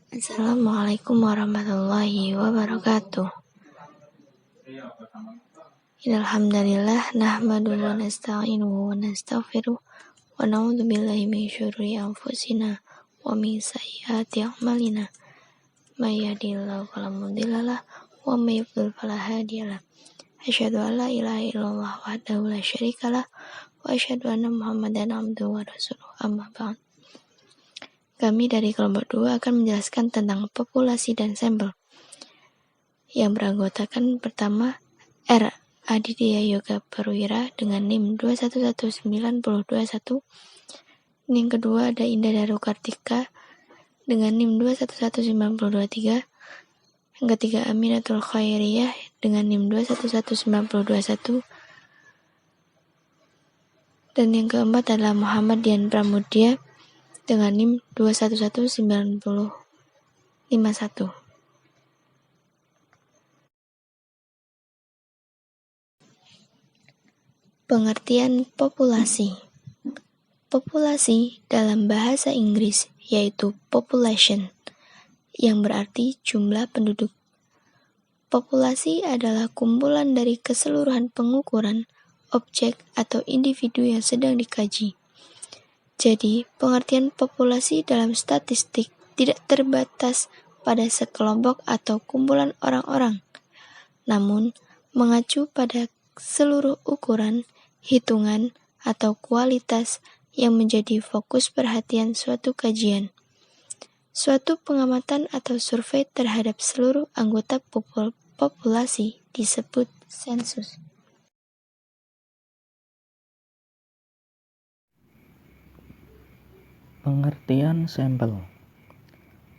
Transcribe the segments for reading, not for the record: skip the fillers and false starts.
Assalamualaikum warahmatullahi wabarakatuh. Innalhamdalillah nahmaduhu wa nasta'inuhu wa nastaghfiruh wa na'udzu billahi min syururi anfusina wa min sayyiati a'malina. May yahdihillahu fala mudhillalah wa may yudhlil fala hadiyalah. Asyhadu an la ilaha illallah wahdahu la syarikalah wa asyhadu anna Muhammadan abduhu wa rasuluh. Amma ba'd. Kami dari kelompok 2 akan menjelaskan tentang populasi dan sampel yang beranggotakan pertama R. Aditya Yoga Perwira dengan NIM 211921. Yang kedua ada Indah Daru Kartika dengan NIM 211923. Yang ketiga Aminatul Khairiyah dengan NIM 211921. Dan yang keempat adalah Muhammad Dian Pramudya dengan NIM 2119051. Pengertian populasi. Populasi dalam bahasa Inggris yaitu population, yang berarti jumlah penduduk. Populasi adalah kumpulan dari keseluruhan pengukuran, objek, atau individu yang sedang dikaji. Jadi, pengertian populasi dalam statistik tidak terbatas pada sekelompok atau kumpulan orang-orang, namun mengacu pada seluruh ukuran, hitungan, atau kualitas yang menjadi fokus perhatian suatu kajian. Suatu pengamatan atau survei terhadap seluruh anggota populasi disebut sensus. Pengertian sampel.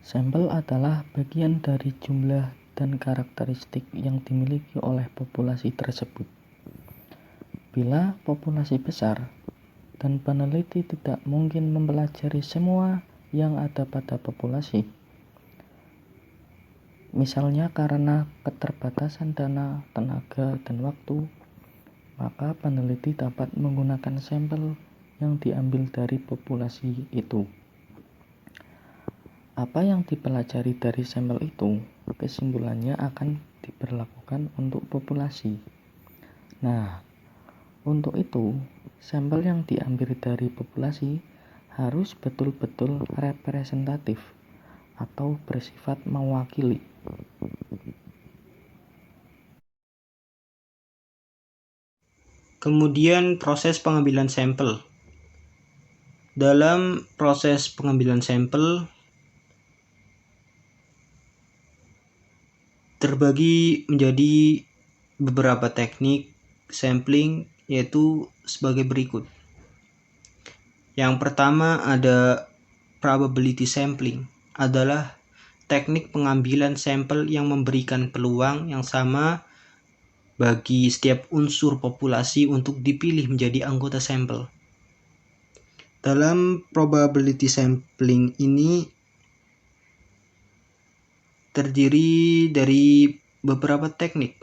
Sampel adalah bagian dari jumlah dan karakteristik yang dimiliki oleh populasi tersebut. Bila populasi besar dan peneliti tidak mungkin mempelajari semua yang ada pada populasi, misalnya karena keterbatasan dana, tenaga, dan waktu, maka peneliti dapat menggunakan sampel yang diambil dari populasi itu. Apa yang dipelajari dari sampel itu, kesimpulannya akan diberlakukan untuk populasi. Nah, untuk itu, sampel yang diambil dari populasi harus betul-betul representatif atau bersifat mewakili. Kemudian proses pengambilan sampel. Dalam proses pengambilan sampel terbagi menjadi beberapa teknik sampling, yaitu sebagai berikut. Yang pertama ada probability sampling, adalah teknik pengambilan sampel yang memberikan peluang yang sama bagi setiap unsur populasi untuk dipilih menjadi anggota sampel. Dalam probability sampling ini terdiri dari beberapa teknik.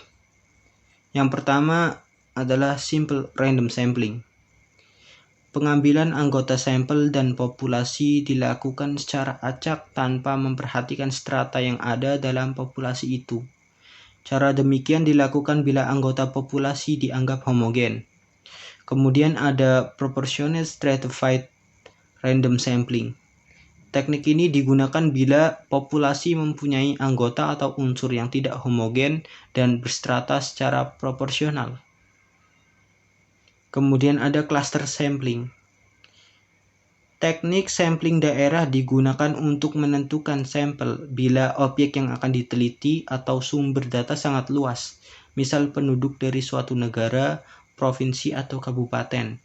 Yang pertama adalah simple random sampling. Pengambilan anggota sampel dan populasi dilakukan secara acak tanpa memperhatikan strata yang ada dalam populasi itu. Cara demikian dilakukan bila anggota populasi dianggap homogen. Kemudian ada proportional stratified random sampling. Teknik ini digunakan bila populasi mempunyai anggota atau unsur yang tidak homogen dan berstrata secara proporsional. Kemudian ada cluster sampling. Teknik sampling daerah digunakan untuk menentukan sampel bila objek yang akan diteliti atau sumber data sangat luas, misal penduduk dari suatu negara, provinsi, atau kabupaten.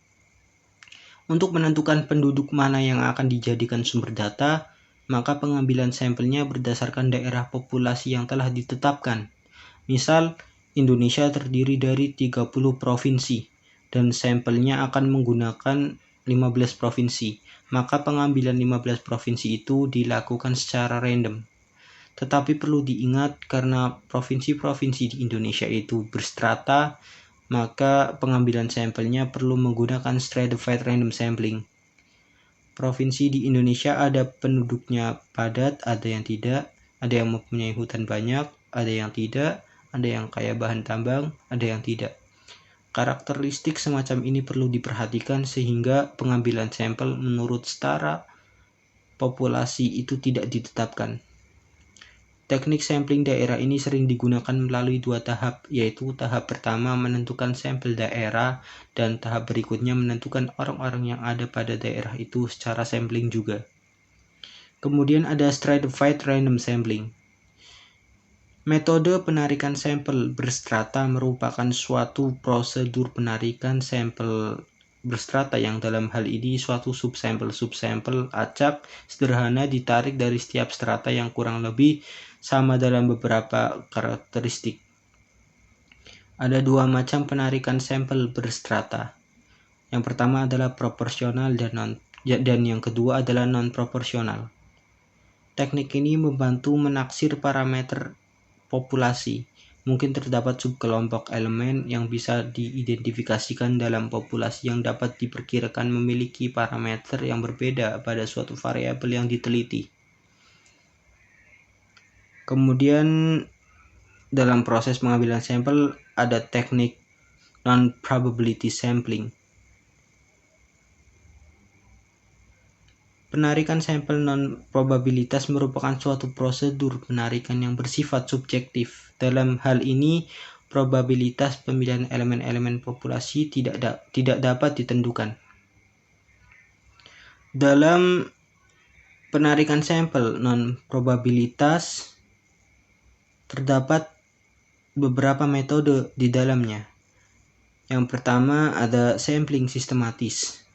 Untuk menentukan penduduk mana yang akan dijadikan sumber data, maka pengambilan sampelnya berdasarkan daerah populasi yang telah ditetapkan. Misal, Indonesia terdiri dari 30 provinsi, dan sampelnya akan menggunakan 15 provinsi. Maka pengambilan 15 provinsi itu dilakukan secara random. Tetapi perlu diingat karena provinsi-provinsi di Indonesia itu berstrata, maka pengambilan sampelnya perlu menggunakan stratified random sampling. provinsi di Indonesia ada penduduknya padat, ada yang tidak, ada yang mempunyai hutan banyak, ada yang tidak, ada yang kaya bahan tambang, ada yang tidak. Karakteristik semacam ini perlu diperhatikan sehingga pengambilan sampel menurut setara populasi itu tidak ditetapkan. Teknik sampling daerah ini sering digunakan melalui dua tahap, yaitu tahap pertama menentukan sampel daerah dan tahap berikutnya menentukan orang-orang yang ada pada daerah itu secara sampling juga. Kemudian ada stratified random sampling. Metode penarikan sampel berstrata merupakan suatu prosedur penarikan sampel berstrata yang dalam hal ini suatu subsampel acak sederhana ditarik dari setiap strata yang kurang lebih sama dalam beberapa karakteristik. Ada dua macam penarikan sampel berstrata. Yang pertama adalah proporsional dan yang kedua adalah non-proporsional. Teknik ini membantu menaksir parameter populasi. Mungkin terdapat subkelompok elemen yang bisa diidentifikasikan dalam populasi yang dapat diperkirakan memiliki parameter yang berbeda pada suatu variabel yang diteliti. Kemudian dalam proses pengambilan sampel ada teknik non-probability sampling. Penarikan sampel non-probabilitas merupakan suatu prosedur penarikan yang bersifat subjektif. Dalam hal ini, probabilitas pemilihan elemen-elemen populasi tidak dapat ditentukan. Dalam penarikan sampel non-probabilitas, terdapat beberapa metode di dalamnya. Yang pertama ada sampling sistematis.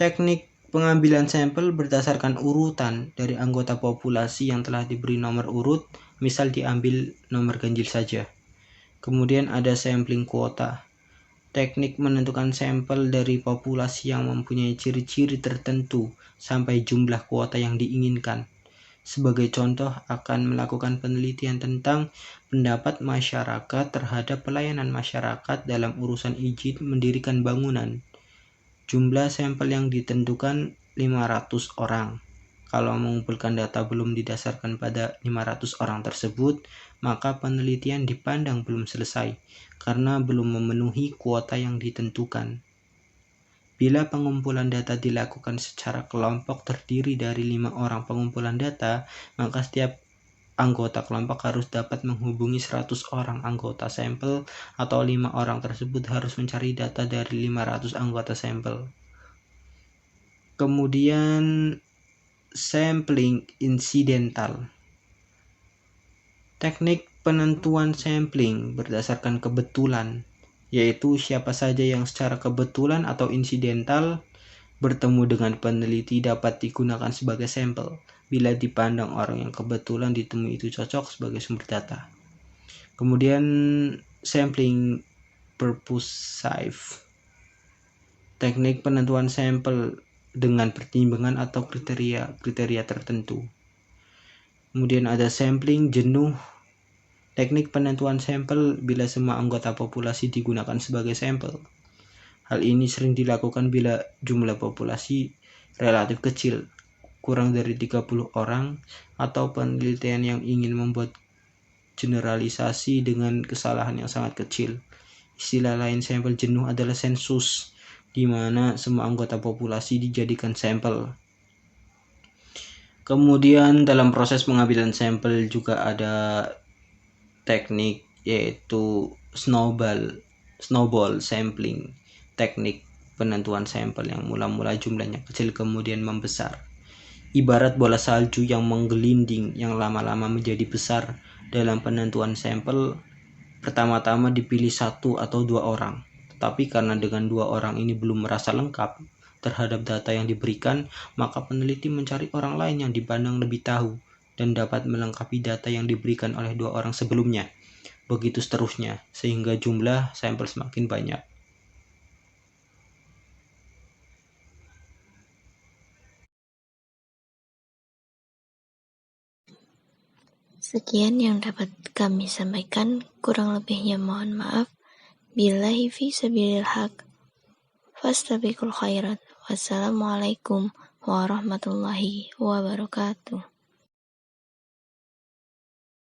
Teknik pengambilan sampel berdasarkan urutan dari anggota populasi yang telah diberi nomor urut, misal diambil nomor ganjil saja. Kemudian ada sampling kuota. Teknik menentukan sampel dari populasi yang mempunyai ciri-ciri tertentu sampai jumlah kuota yang diinginkan. Sebagai contoh, akan melakukan penelitian tentang pendapat masyarakat terhadap pelayanan masyarakat dalam urusan izin mendirikan bangunan. Jumlah sampel yang ditentukan 500 orang. Kalau mengumpulkan data belum didasarkan pada 500 orang tersebut, maka penelitian dipandang belum selesai karena belum memenuhi kuota yang ditentukan. Bila pengumpulan data dilakukan secara kelompok terdiri dari 5 orang pengumpulan data, maka setiap anggota kelompok harus dapat menghubungi 100 orang anggota sampel atau 5 orang tersebut harus mencari data dari 500 anggota sampel. Kemudian sampling insidental. Teknik penentuan sampling berdasarkan kebetulan, yaitu siapa saja yang secara kebetulan atau insidental bertemu dengan peneliti dapat digunakan sebagai sampel bila dipandang orang yang kebetulan ditemui itu cocok sebagai sumber data. Kemudian sampling purposive. Teknik penentuan sampel dengan pertimbangan atau kriteria tertentu. Kemudian ada sampling jenuh. Teknik penentuan sampel bila semua anggota populasi digunakan sebagai sampel. Hal ini sering dilakukan bila jumlah populasi relatif kecil, kurang dari 30 orang, atau penelitian yang ingin membuat generalisasi dengan kesalahan yang sangat kecil. Istilah lain sampel jenuh adalah sensus, di mana semua anggota populasi dijadikan sampel. Kemudian dalam proses pengambilan sampel juga ada teknik yaitu snowball sampling, teknik penentuan sampel yang mula-mula jumlahnya kecil kemudian membesar. Ibarat bola salju yang menggelinding yang lama-lama menjadi besar. Dalam penentuan sampel, pertama-tama dipilih 1 atau 2 orang. Tetapi karena dengan 2 orang ini belum merasa lengkap terhadap data yang diberikan, maka peneliti mencari orang lain yang dipandang lebih tahu dan dapat melengkapi data yang diberikan oleh 2 orang sebelumnya. Begitu seterusnya, sehingga jumlah sampel semakin banyak. Sekian yang dapat kami sampaikan, kurang lebihnya mohon maaf. Billahi fi sabilil haq. Fastabiqul khairat. Wassalamualaikum warahmatullahi wabarakatuh.